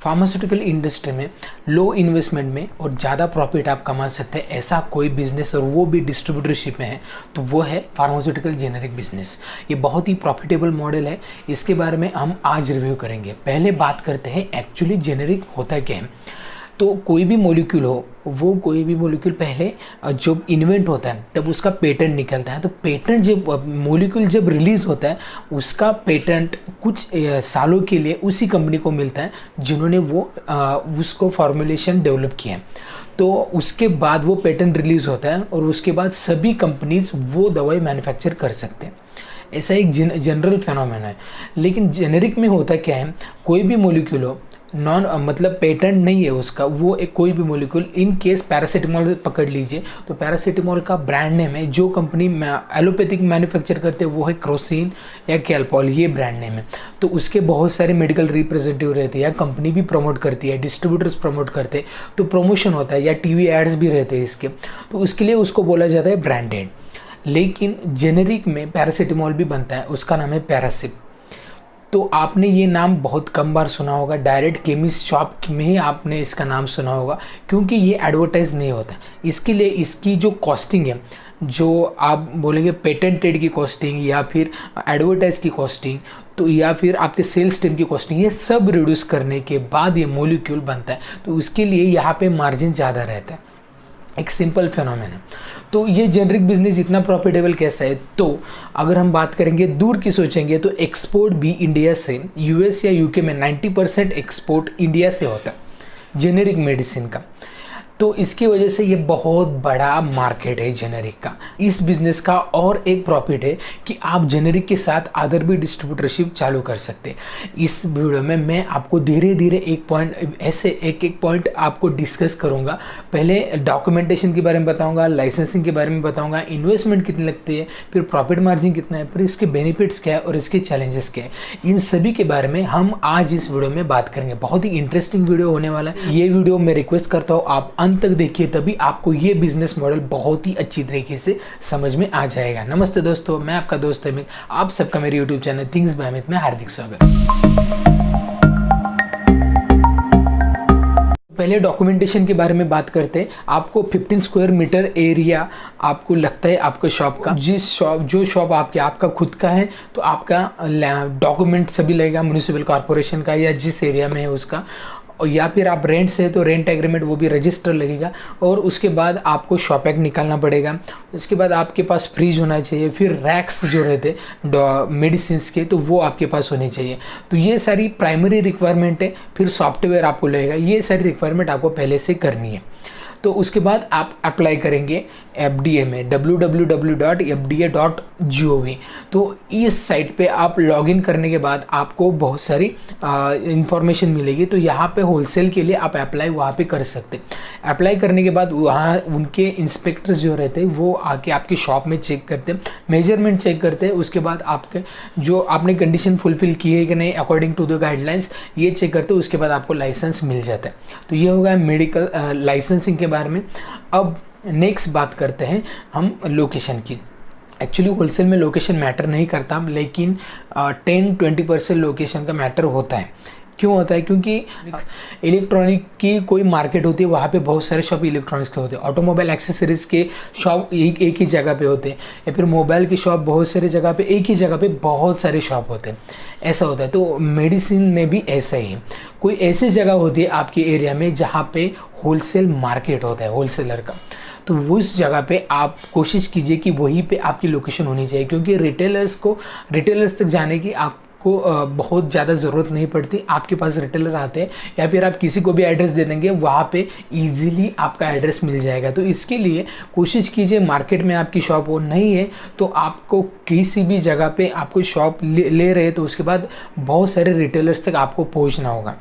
Pharmaceutical industry में लो investment में और ज़्यादा प्रॉफिट आप कमा सकते हैं, ऐसा कोई बिजनेस और वो भी डिस्ट्रीब्यूटरशिप में है तो वो है फार्मास्यूटिकल जेनेरिक बिजनेस। ये बहुत ही प्रॉफिटेबल मॉडल है, इसके बारे में हम आज रिव्यू करेंगे। पहले बात करते हैं एक्चुअली जेनेरिक होता क्या है। तो कोई भी मॉलिक्यूल हो, वो कोई भी मॉलिक्यूल पहले जब इन्वेंट होता है तब उसका पेटेंट निकलता है। तो पेटेंट जब मॉलिक्यूल जब रिलीज़ होता है उसका पेटेंट कुछ सालों के लिए उसी कंपनी को मिलता है जिन्होंने वो उसको फॉर्मुलेशन डेवलप किया है। तो उसके बाद वो पेटेंट रिलीज़ होता है और उसके बाद सभी कंपनीज वो दवाई मैन्युफैक्चर कर सकते हैं। ऐसा एक जनरल फिनोमेना है। लेकिन जेनेरिक में होता क्या है, कोई भी मॉलिक्यूल हो, मतलब पेटेंट नहीं है उसका, वो एक कोई भी मॉलिक्यूल, इन केस पैरासीटामोल पकड़ लीजिए तो पैरासीटामोल का ब्रांड नेम है, जो कंपनी एलोपैथिक मैन्युफैक्चर करते हैं वो है क्रोसिन या कैलपॉल, ये ब्रांड नेम है। तो उसके बहुत सारे मेडिकल रिप्रेजेंटेटिव रहते हैं या कंपनी भी प्रमोट करती है, डिस्ट्रीब्यूटर्स प्रमोट करते हैं, तो प्रमोशन होता है या टीवी एड्स भी रहते हैं इसके, तो उसके लिए उसको बोला जाता है ब्रांडेड। लेकिन जेनेरिक में पैरासीटामोल भी बनता है, उसका नाम है पैरासिप। तो आपने ये नाम बहुत कम बार सुना होगा, डायरेक्ट केमिस्ट शॉप में ही आपने इसका नाम सुना होगा, क्योंकि ये एडवर्टाइज नहीं होता। इसके लिए इसकी जो कॉस्टिंग है, जो आप बोलेंगे पेटेंटेड की कॉस्टिंग या फिर एडवर्टाइज की कॉस्टिंग, तो या फिर आपके सेल्स टीम की कॉस्टिंग, ये सब रिड्यूस करने के बाद ये मॉलिक्यूल बनता है। तो उसके लिए यहाँ पे मार्जिन ज़्यादा रहता है, एक सिंपल फिनोमेना है। तो ये जेनरिक बिजनेस इतना प्रॉफिटेबल कैसा है, तो अगर हम बात करेंगे दूर की सोचेंगे तो एक्सपोर्ट भी इंडिया से, यूएस या यूके में 90% एक्सपोर्ट इंडिया से होता है जेनेरिक मेडिसिन का। तो इसकी वजह से ये बहुत बड़ा मार्केट है जेनेरिक का। इस बिज़नेस का और एक प्रॉफिट है कि आप जेनेरिक के साथ अदर भी डिस्ट्रीब्यूटरशिप चालू कर सकते हैं। इस वीडियो में मैं आपको धीरे धीरे एक पॉइंट आपको डिस्कस करूंगा। पहले डॉक्यूमेंटेशन के बारे में बताऊंगा, लाइसेंसिंग के बारे में बताऊंगा, इन्वेस्टमेंट कितनी लगती है, फिर प्रॉफिट मार्जिन कितना है, फिर इसके बेनिफिट्स क्या है और इसके चैलेंजेस क्या है, इन सभी के बारे में हम आज इस वीडियो में बात करेंगे। बहुत ही इंटरेस्टिंग वीडियो होने वाला है। ये वीडियो मैं रिक्वेस्ट करता हूँ आप अंत तक देखिए, तभी आपको ये बिजनेस मॉडल बहुत ही अच्छी तरीके से समझ में आ जाएगा। नमस्ते दोस्तों, मैं आपका दोस्त अमित, आप सबका मेरे YouTube channel things by Amit में हार्दिक स्वागत। पहले डॉक्यूमेंटेशन के बारे में बात करते हैं। आपको 15 स्क्वायर मीटर एरिया आपको लगता है आपके शॉप का, जो शॉप आपका खुद का है तो आपका डॉक्यूमेंट सभी लगेगा म्युनिसिपल कॉर्पोरेशन का या जिस एरिया में है उसका, और या फिर आप रेंट से है तो रेंट एग्रीमेंट वो भी रजिस्टर लगेगा। और उसके बाद आपको शॉप एक्ट निकालना पड़ेगा। उसके बाद आपके पास फ्रीज होना चाहिए, फिर रैक्स जो रहते मेडिसिन्स के तो वो आपके पास होने चाहिए। तो ये सारी प्राइमरी रिक्वायरमेंट है। फिर सॉफ्टवेयर आपको लगेगा, ये सारी रिक्वायरमेंट आपको पहले से करनी है। तो उसके बाद आप अप्लाई करेंगे FDA में www.fda.gov। तो इस साइट पे आप लॉगिन करने के बाद आपको बहुत सारी इंफॉर्मेशन मिलेगी। तो यहाँ पे होलसेल के लिए आप अप्लाई वहाँ पे कर सकते हैं। अप्लाई करने के बाद वहाँ उनके इंस्पेक्टर्स जो रहते हैं वो आके आपकी शॉप में चेक करते हैं, मेजरमेंट चेक करते हैं। उसके बाद आपके जो आपने कंडीशन फुलफिल की है कि नहीं अकॉर्डिंग टू द गाइडलाइंस, ये चेक करते हैं। उसके बाद आपको लाइसेंस मिल जाता है। तो ये होगा मेडिकल लाइसेंसिंग के बारे में। अब नेक्स्ट बात करते हैं हम लोकेशन की। एक्चुअली होलसेल में लोकेशन मैटर नहीं करता, लेकिन 10-20% लोकेशन का मैटर होता है। क्यों होता है? क्योंकि इलेक्ट्रॉनिक की कोई मार्केट होती है, वहाँ पे बहुत सारे शॉप इलेक्ट्रॉनिक्स के होते हैं। ऑटोमोबाइल एक्सेसरीज के शॉप एक ही जगह पे होते हैं, या फिर मोबाइल की शॉप बहुत सारी जगह पे, एक ही जगह पे बहुत सारे शॉप होते हैं, ऐसा होता है। तो मेडिसिन में भी ऐसा ही है। कोई ऐसी जगह होती है आपके एरिया में जहाँ पे होलसेल मार्केट होता है होलसेलर का, तो उस जगह पे आप कोशिश कीजिए कि वहीं पे आपकी लोकेशन होनी चाहिए। क्योंकि रिटेलर्स तक जाने की आपको बहुत ज़्यादा ज़रूरत नहीं पड़ती। आपके पास रिटेलर आते हैं या फिर आप किसी को भी एड्रेस दे देंगे, वहाँ पे इजीली आपका एड्रेस मिल जाएगा। तो इसके लिए कोशिश कीजिए मार्केट में आपकी शॉप हो, नहीं है तो आपको किसी भी जगह पे आपको शॉप ले रहे तो उसके बाद बहुत सारे रिटेलर्स तक आपको पहुँचना होगा।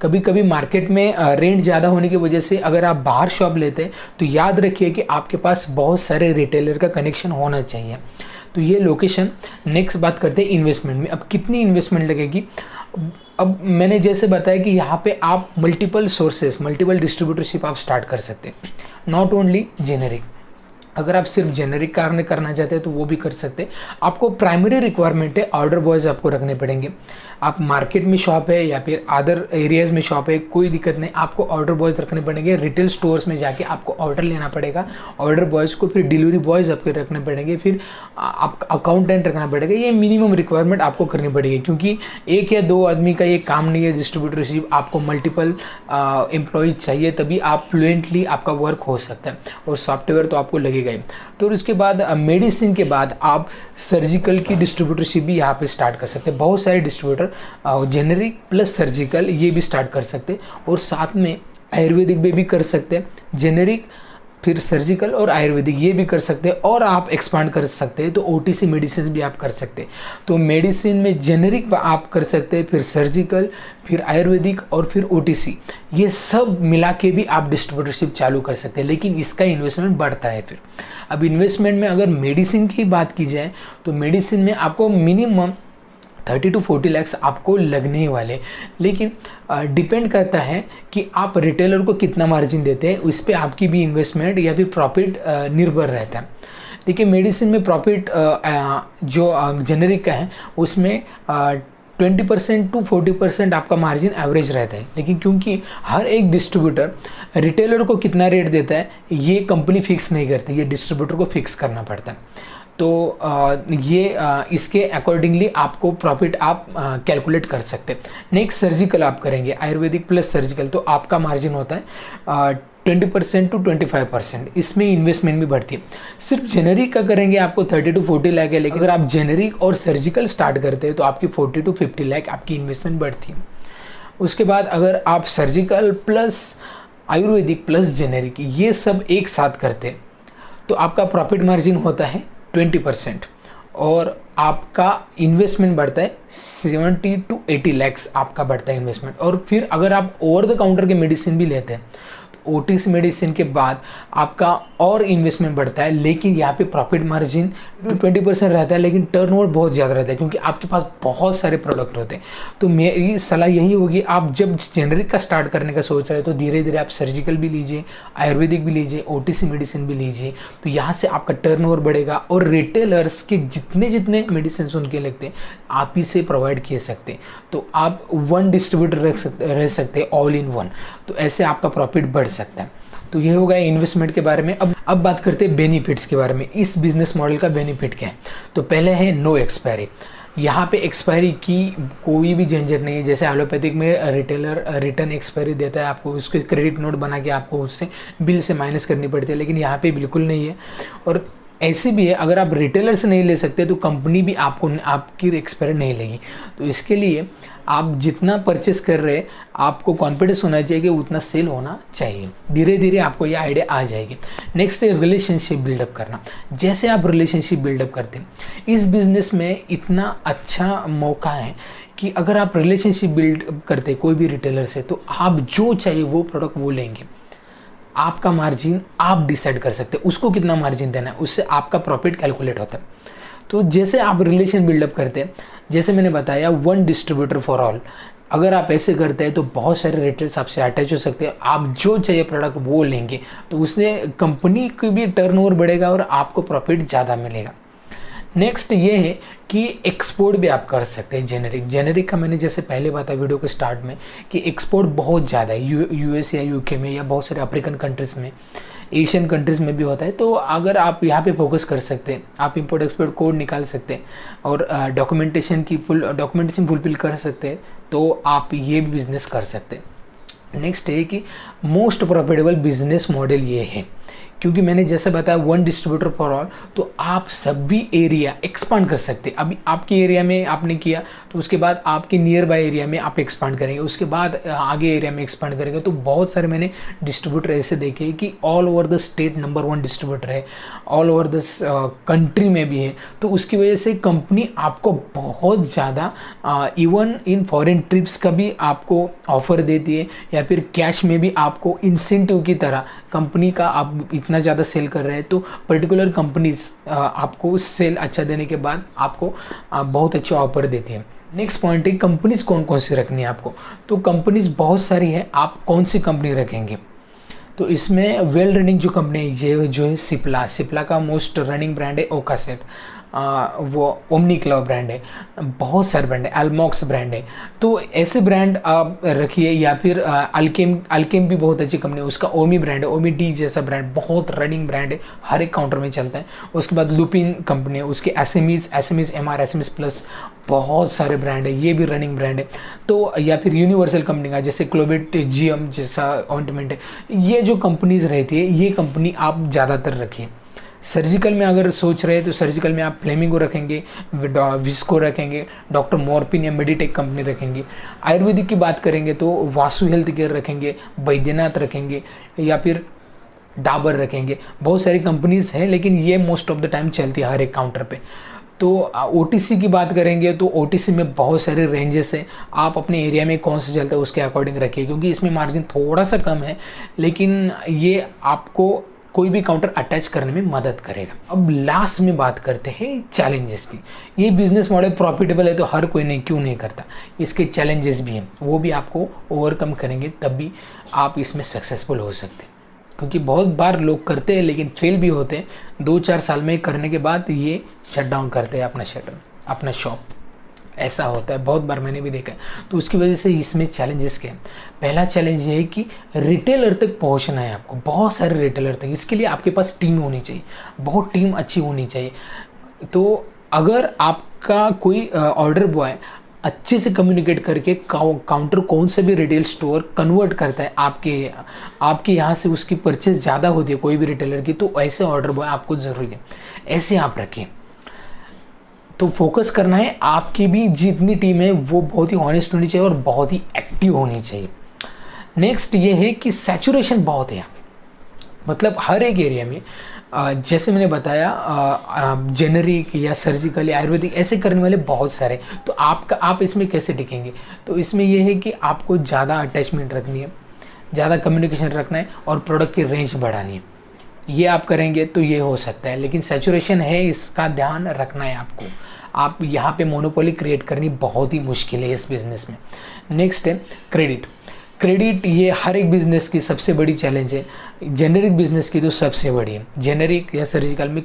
कभी कभी मार्केट में रेंट ज़्यादा होने की वजह से अगर आप बाहर शॉप लेते हैं तो याद रखिए कि आपके पास बहुत सारे रिटेलर का कनेक्शन होना चाहिए। तो ये लोकेशन। नेक्स्ट बात करते हैं इन्वेस्टमेंट में। अब कितनी इन्वेस्टमेंट लगेगी? अब मैंने जैसे बताया कि यहाँ पे आप मल्टीपल डिस्ट्रीब्यूटरशिप आप स्टार्ट कर सकते हैं, नॉट ओनली जेनेरिक। अगर आप सिर्फ जेनरिक कार्य करना चाहते हैं तो वो भी कर सकते हैं। आपको प्राइमरी रिक्वायरमेंट है ऑर्डर बॉयज़ आपको रखने पड़ेंगे। आप मार्केट में शॉप है या फिर अदर एरियाज़ में शॉप है, कोई दिक्कत नहीं, आपको ऑर्डर बॉयज़ रखने पड़ेंगे। रिटेल स्टोर्स में जाके आपको ऑर्डर लेना पड़ेगा, ऑर्डर बॉयज़ को, फिर डिलीवरी बॉयज़ आपके रखने पड़ेंगे, फिर आप अकाउंटेंट रखना पड़ेगा। ये मिनिमम रिक्वायरमेंट आपको करनी पड़ेगी, क्योंकि एक या दो आदमी का ये काम नहीं है डिस्ट्रीब्यूटरशिप। आपको मल्टीपल एम्प्लॉयज चाहिए, तभी आप फ्लुएंटली आपका वर्क हो सकता है, और सॉफ्टवेयर तो आपको लगेगा ही। तो इसके बाद मेडिसिन के बाद आप सर्जिकल की डिस्ट्रीब्यूटरशिप भी यहाँ पे स्टार्ट कर सकते हैं। बहुत सारे डिस्ट्रीब्यूटर जेनरिक प्लस सर्जिकल ये भी स्टार्ट कर सकते हैं, और साथ में आयुर्वेदिक में भी कर सकते हैं। जेनरिक फिर सर्जिकल और आयुर्वेदिक ये भी कर सकते हैं, और आप एक्सपांड कर सकते हैं तो ओटीसी मेडिसिन भी आप कर सकते हैं। तो मेडिसिन में जेनरिक आप कर सकते हैं, फिर सर्जिकल, फिर आयुर्वेदिक और फिर ओटीसी, ये सब मिला के भी आप डिस्ट्रीब्यूटरशिप चालू कर सकते हैं। लेकिन इसका इन्वेस्टमेंट बढ़ता है। फिर अब इन्वेस्टमेंट में अगर मेडिसिन की बात की जाए तो मेडिसिन में आपको मिनिमम 30 to 40 लाख आपको लगने वाले, लेकिन डिपेंड करता है कि आप रिटेलर को कितना मार्जिन देते हैं, उस पर आपकी भी इन्वेस्टमेंट या फिर प्रॉफिट निर्भर रहता है। देखिए मेडिसिन में प्रॉफिट जो जेनरिक का है उसमें 20% to 40% आपका मार्जिन एवरेज रहता है। लेकिन क्योंकि हर एक डिस्ट्रीब्यूटर रिटेलर को कितना रेट देता है ये कंपनी फिक्स नहीं करती, ये डिस्ट्रीब्यूटर को फिक्स करना पड़ता है। तो इसके अकॉर्डिंगली आपको प्रॉफिट आप कैलकुलेट कर सकते हैं। नेक्स्ट सर्जिकल आप करेंगे, आयुर्वेदिक प्लस सर्जिकल, तो आपका मार्जिन होता है 20% to 25%। इसमें इन्वेस्टमेंट भी बढ़ती है। सिर्फ जेनरिक का करेंगे आपको 30 to 40 लाख है, लेकिन अगर आप जेनरिक और सर्जिकल स्टार्ट करते हैं तो आपकी 40 to 50 लाख आपकी इन्वेस्टमेंट बढ़ती है। उसके बाद अगर आप surgical plus Ayurvedic plus generic ये सब एक साथ करते हैं तो आपका प्रॉफिट मार्जिन होता है 20%, और आपका इन्वेस्टमेंट बढ़ता है 70 to 80 लाख आपका बढ़ता है इन्वेस्टमेंट। और फिर अगर आप ओवर द काउंटर के मेडिसिन भी लेते हैं तो ओटीसी मेडिसिन के बाद आपका और इन्वेस्टमेंट बढ़ता है, लेकिन यहाँ पे प्रॉफिट मार्जिन 20% रहता है, लेकिन टर्नओवर बहुत ज़्यादा रहता है क्योंकि आपके पास बहुत सारे प्रोडक्ट होते हैं। तो मेरी सलाह यही होगी, आप जब जेनरिक का स्टार्ट करने का सोच रहे हैं तो धीरे धीरे आप सर्जिकल भी लीजिए, आयुर्वेदिक भी लीजिए, ओटीसी मेडिसिन भी लीजिए, तो यहाँ से आपका टर्नओवर बढ़ेगा। और रिटेलर्स के जितने जितने मेडिसिन उनके लगते हैं आप ही से प्रोवाइड किए सकते हैं, तो आप वन डिस्ट्रीब्यूटर रह सकते हैं ऑल इन वन, तो ऐसे आपका प्रॉफिट बढ़ सकता है। तो ये हो गया इन्वेस्टमेंट के बारे में। अब बात करते हैं बेनिफिट्स के बारे में। इस बिजनेस मॉडल का बेनिफिट क्या है? तो पहले है नो एक्सपायरी। यहाँ पे एक्सपायरी की कोई भी झंझट नहीं है। जैसे एलोपैथिक में रिटेलर रिटर्न एक्सपायरी देता है आपको, उसके क्रेडिट नोट बना के आपको उससे बिल से माइनस करनी पड़ती है, लेकिन यहाँ पे बिल्कुल नहीं है। और ऐसी भी है, अगर आप रिटेलर से नहीं ले सकते तो कंपनी भी आपको आपकी एक्सपायरी नहीं लेगी। तो इसके लिए आप जितना परचेस कर रहे हैं आपको कॉन्फिडेंस होना चाहिए कि उतना सेल होना चाहिए। धीरे धीरे आपको ये आइडिया आ जाएगी। नेक्स्ट है रिलेशनशिप बिल्डअप करना। जैसे आप रिलेशनशिप बिल्डअप करते हैं, इस बिज़नेस में इतना अच्छा मौका है कि अगर आप रिलेशनशिप बिल्ड करते हैं कोई भी रिटेलर से, तो आप जो चाहिए वो प्रोडक्ट वो लेंगे। आपका मार्जिन आप डिसाइड कर सकते हैं, उसको कितना मार्जिन देना है, उससे आपका प्रॉफिट कैलकुलेट होता है। तो जैसे आप रिलेशन बिल्डअप करते हैं, जैसे मैंने बताया वन डिस्ट्रीब्यूटर फॉर ऑल, अगर आप ऐसे करते हैं तो बहुत सारे रिटेलर्स आपसे अटैच हो सकते हैं। आप जो चाहिए प्रोडक्ट वो लेंगे, तो उससे कंपनी की भी टर्नओवर बढ़ेगा और आपको प्रॉफिट ज़्यादा मिलेगा। नेक्स्ट ये है कि एक्सपोर्ट भी आप कर सकते हैं। जेनरिक का मैंने जैसे पहले बताया वीडियो के स्टार्ट में कि एक्सपोर्ट बहुत ज़्यादा है यूएस या यूके में, या बहुत सारे अफ्रीकन कंट्रीज़ में, एशियन कंट्रीज़ में भी होता है। तो अगर आप यहाँ पे फोकस कर सकते हैं, आप इंपोर्ट एक्सपोर्ट कोड निकाल सकते हैं और डॉक्यूमेंटेशन फुलफिल कर सकते हैं, तो आप ये भी बिज़नेस कर सकते हैं। नेक्स्ट है कि मोस्ट प्रॉफिटेबल बिजनेस मॉडल ये है, क्योंकि मैंने जैसे बताया वन डिस्ट्रीब्यूटर फॉर ऑल, तो आप सभी एरिया एक्सपांड कर सकते हैं। अभी आपके एरिया में आपने किया तो उसके बाद आपके नियर बाय एरिया में आप एक्सपांड करेंगे, उसके बाद आगे एरिया में एक्सपांड करेंगे। तो बहुत सारे मैंने डिस्ट्रीब्यूटर ऐसे देखे कि all over the state number 1 distributor है, ऑल ओवर द कंट्री में भी है। तो उसकी वजह से कंपनी आपको बहुत ज़्यादा इवन इन फॉरेन ट्रिप्स का भी आपको ऑफर देती है, या फिर कैश में भी आपको इंसेंटिव की तरह कंपनी का आप इतना ज़्यादा सेल कर रहे हैं तो पर्टिकुलर कंपनीज आपको सेल अच्छा देने के बाद आपको बहुत अच्छा ऑफर देती है। नेक्स्ट पॉइंट है कंपनीज कौन कौन सी रखनी है आपको। तो कंपनीज बहुत सारी है, आप कौन सी कंपनी रखेंगे। तो इसमें वेल रनिंग जो कंपनी है ये जो है सिप्ला का मोस्ट रनिंग ब्रांड है ओकासेट, वो ओमनी क्लब ब्रांड है, बहुत सारे ब्रांड है, अल्मॉक्स ब्रांड है। तो ऐसे ब्रांड आप रखिए, या फिर अल्केम भी बहुत अच्छी कंपनी है, उसका ओमी ब्रांड है, ओमी डी जैसा ब्रांड बहुत रनिंग ब्रांड है, हर एक काउंटर में चलता है। उसके बाद लुपिन कंपनी है, उसके एसएमईज एमआर एसएमईज प्लस बहुत सारे ब्रांड है, ये भी रनिंग ब्रांड है। तो या फिर यूनिवर्सल कंपनी का जैसे क्लोबेट जीएम जैसा ऑइंटमेंट है, ये जो कंपनीज रहती है ये कंपनी आप ज़्यादातर रखिए। सर्जिकल में अगर सोच रहे हैं तो सर्जिकल में आप फ्लेमिंगो रखेंगे, विस्को रखेंगे, डॉक्टर मॉर्पिन या मेडिटेक कंपनी रखेंगे। आयुर्वेदिक की बात करेंगे तो वासु हेल्थ केयर रखेंगे, बैद्यनाथ रखेंगे, या फिर डाबर रखेंगे। बहुत सारी कंपनीज हैं लेकिन ये मोस्ट ऑफ द टाइम चलती है हर एक काउंटर पे। तो ओटीसी की बात करेंगे तो ओटीसी में बहुत सारे रेंजेस हैं, आप अपने एरिया में कौन सा चलता है उसके अकॉर्डिंग रखिए, क्योंकि इसमें मार्जिन थोड़ा सा कम है लेकिन ये आपको कोई भी काउंटर अटैच करने में मदद करेगा। अब लास्ट में बात करते हैं चैलेंजेस की। ये बिजनेस मॉडल प्रॉफिटेबल है तो हर कोई नहीं क्यों नहीं करता, इसके चैलेंजेस भी हैं, वो भी आपको ओवरकम करेंगे तब भी आप इसमें सक्सेसफुल हो सकते हैं। क्योंकि बहुत बार लोग करते हैं लेकिन फेल भी होते हैं, 2-4 साल में करने के बाद ये शट डाउन करते हैं अपना शॉप, ऐसा होता है, बहुत बार मैंने भी देखा है। तो उसकी वजह से इसमें चैलेंजेस क्या है। पहला चैलेंज ये है कि रिटेलर तक पहुंचना है आपको, बहुत सारे रिटेलर तक। इसके लिए आपके पास टीम होनी चाहिए, बहुत टीम अच्छी होनी चाहिए। तो अगर आपका कोई ऑर्डर बॉय अच्छे से कम्युनिकेट करके काउंटर कौन से भी रिटेल स्टोर कन्वर्ट करता है आपके यहाँ से, उसकी परचेज ज़्यादा होती है कोई भी रिटेलर की, तो ऐसे ऑर्डर बॉय आपको ज़रूरी है, ऐसे आप रखें। तो फोकस करना है, आपकी भी जितनी टीम है वो बहुत ही ऑनेस्ट होनी चाहिए और बहुत ही एक्टिव होनी चाहिए। नेक्स्ट ये है कि सैचुरेशन बहुत है, मतलब हर एक एरिया में जैसे मैंने बताया जेनरिक या सर्जिकल या आयुर्वेदिक ऐसे करने वाले बहुत सारे। तो आप इसमें कैसे टिकेंगे, तो इसमें यह है कि आपको ज़्यादा अटैचमेंट रखनी है, ज़्यादा कम्युनिकेशन रखना है और प्रोडक्ट की रेंज बढ़ानी है। ये आप करेंगे तो ये हो सकता है, लेकिन सैचुरेशन है इसका ध्यान रखना है आपको। आप यहाँ पे मोनोपोली क्रिएट करनी बहुत ही मुश्किल है इस बिज़नेस में। नेक्स्ट है क्रेडिट, ये हर एक बिज़नेस की सबसे बड़ी चैलेंज है, जेनेरिक बिज़नेस की तो सबसे बड़ी है। जेनेरिक या सर्जिकल में,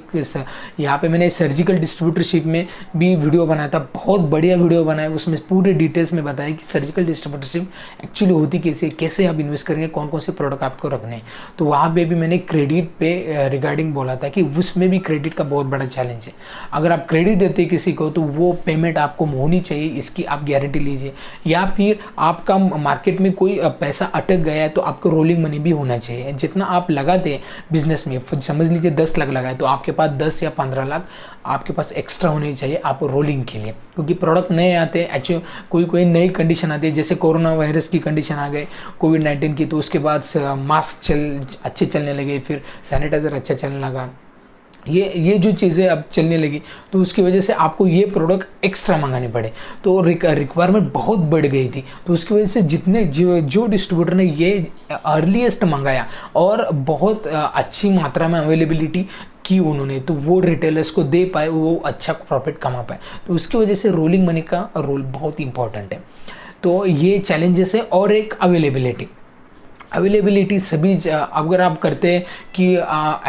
यहाँ पे मैंने सर्जिकल डिस्ट्रीब्यूटरशिप में भी वीडियो बनाया था, बहुत बढ़िया वीडियो बनाया, उसमें पूरे डिटेल्स में बताया कि सर्जिकल डिस्ट्रीब्यूटरशिप एक्चुअली होती कैसे आप इन्वेस्ट करेंगे, कौन कौन से प्रोडक्ट आपको रखने हैं। तो वहाँ पे भी मैंने क्रेडिट पे रिगार्डिंग बोला था कि उसमें भी क्रेडिट का बहुत बड़ा चैलेंज है। अगर आप क्रेडिट देते हैं किसी को तो वो पेमेंट आपको होनी चाहिए, इसकी आप गारंटी लीजिए। या फिर आपका मार्केट में कोई पैसा अटक गया है तो आपको रोलिंग मनी भी होना चाहिए। जितना आप लगाते हैं बिजनेस में, समझ लीजिए 10 लाख लगाए तो आपके पास 10 या 15 लाख आपके पास एक्स्ट्रा होने चाहिए आप रोलिंग के लिए, क्योंकि प्रोडक्ट नए आते हैं, एक्चुअली कोई नई कंडीशन आती है, जैसे कोरोना वायरस की कंडीशन आ गई, कोविड-19 की, तो उसके बाद मास्क अच्छे चलने लगे, फिर सैनिटाइज़र अच्छा चलने लगा, ये जो चीज़ें अब चलने लगी, तो उसकी वजह से आपको ये प्रोडक्ट एक्स्ट्रा मंगाने पड़े, तो रिक्वायरमेंट बहुत बढ़ गई थी। तो उसकी वजह से जितने जो डिस्ट्रीब्यूटर ने ये अर्लीस्ट मंगाया और बहुत अच्छी मात्रा में अवेलेबिलिटी की उन्होंने, तो वो रिटेलर्स को दे पाए, वो अच्छा प्रॉफिट कमा पाए। तो उसकी वजह से रोलिंग मनी का रोल बहुत इंपॉर्टेंट है। तो ये चैलेंजेस है। और एक अवेलेबिलिटी सभी, अगर आप करते हैं कि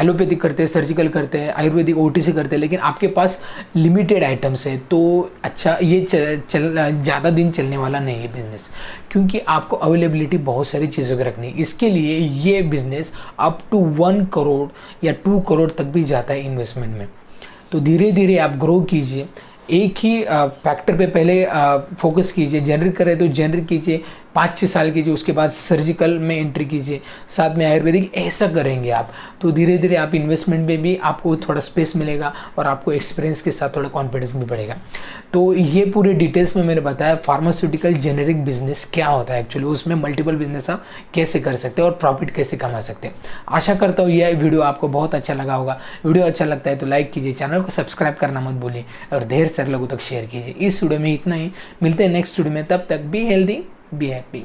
एलोपैथिक करते हैं, सर्जिकल करते हैं, आयुर्वेदिक ओटीसी करते हैं, लेकिन आपके पास लिमिटेड आइटम्स है, तो अच्छा ये ज़्यादा दिन चलने वाला नहीं है बिज़नेस, क्योंकि आपको अवेलेबिलिटी बहुत सारी चीज़ों की रखनी है। इसके लिए ये बिज़नेस अप टू 1 करोड़ या 2 करोड़ तक भी जाता है इन्वेस्टमेंट में। तो धीरे धीरे आप ग्रो कीजिए, एक ही फैक्टर पे पहले फोकस कीजिए। जेनरिक करें तो जेनरिक कीजिए, 5-6 साल कीजिए, उसके बाद सर्जिकल में एंट्री कीजिए, साथ में आयुर्वेदिक, ऐसा करेंगे आप तो धीरे धीरे आप इन्वेस्टमेंट में भी आपको थोड़ा स्पेस मिलेगा और आपको एक्सपीरियंस के साथ थोड़ा कॉन्फिडेंस भी बढ़ेगा। तो ये पूरे डिटेल्स में मैंने बताया फार्मास्यूटिकल जेनरिक बिजनेस क्या होता है एक्चुअली, उसमें मल्टीपल बिजनेस आप कैसे कर सकते हैं और प्रॉफिट कैसे कमा सकते हैं। आशा करता हूँ यह वीडियो आपको बहुत अच्छा लगा होगा। वीडियो अच्छा लगता है तो लाइक कीजिए, चैनल को सब्सक्राइब करना मत भूलिए और ढेर सारे लोगों तक शेयर कीजिए। इस वीडियो में इतना ही, मिलते हैं नेक्स्ट वीडियो में, तब तक बी हेल्दी बी हैप्पी।